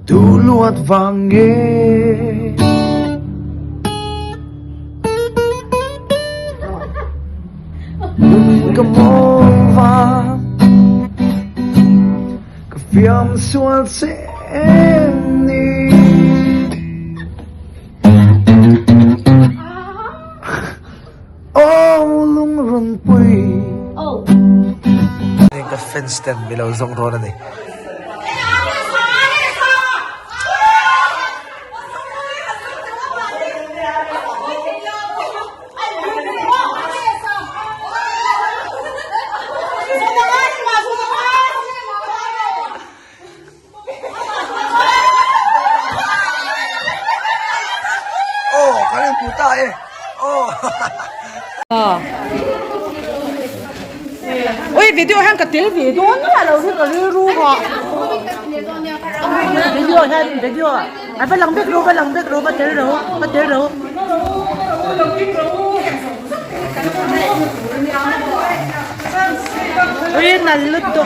Dulo at vange Kamova Kafiam sual seni Oh lungrun pui Oh. Yung ka-fence tem bilaw zong rona ni Oh, kalian puta eh. Oh. Ôi video hang cái tiếng video nó là cái ru họ video à phải biết ru bắt tiếng ru ôi năn lụt đó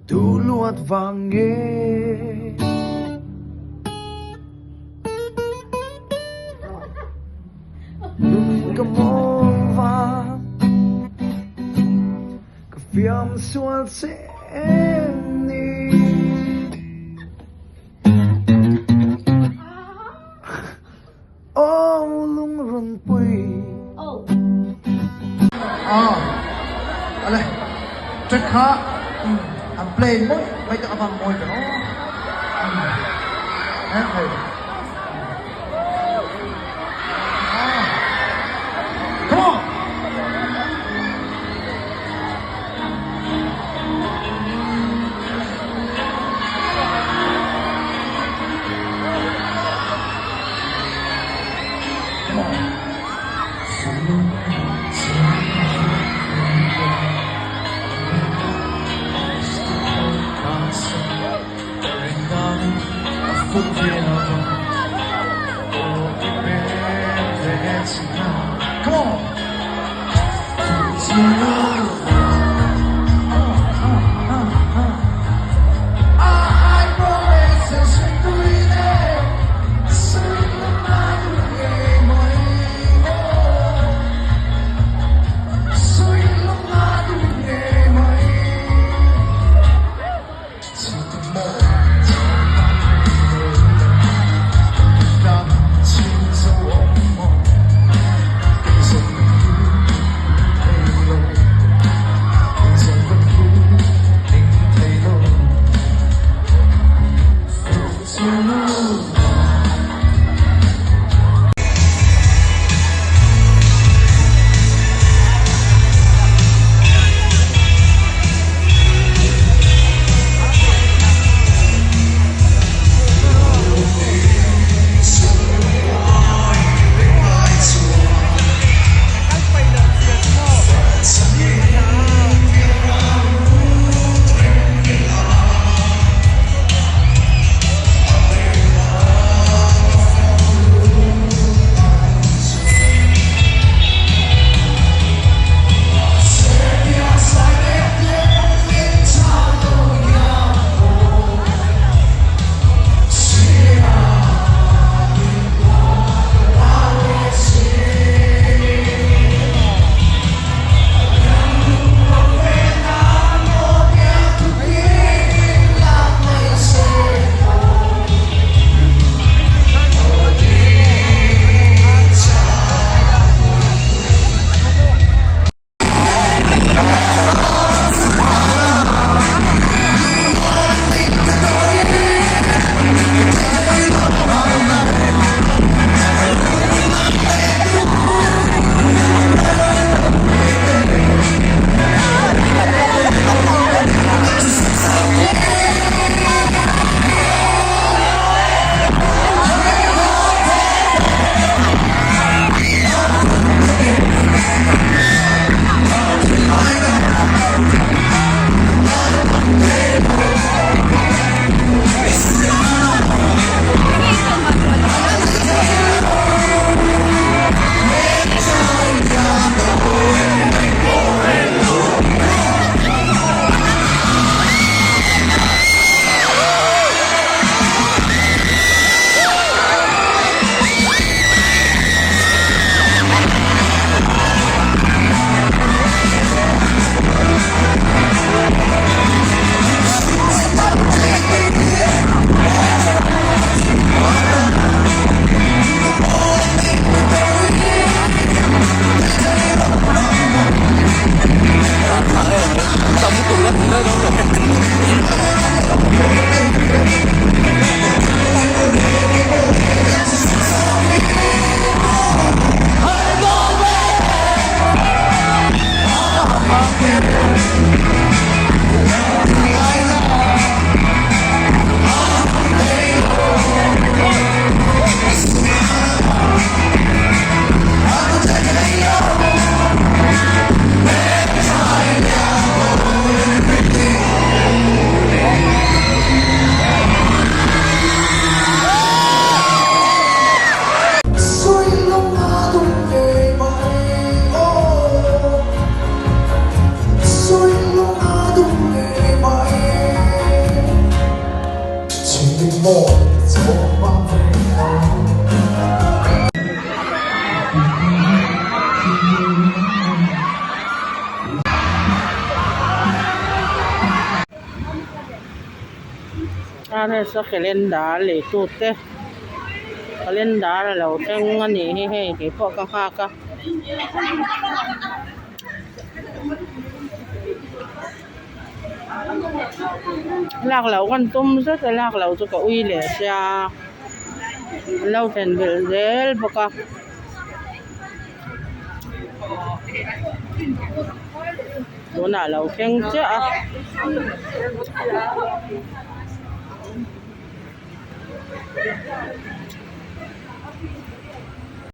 Dulo at vange Kamova Kafiam sual seni Oh lungrun pui Oh. Alay, check ha. Ang plane mo, may kakabang mo ito. Okay. Come on! Come on! Ano sa kalendar tute kalendar law teng ani he ke po ka ka lạc lẩu con tum rất là lạc lẩu cho cả uy lệ xa lâu thành biểu dễ baka chỗ nào lẩu khen chứ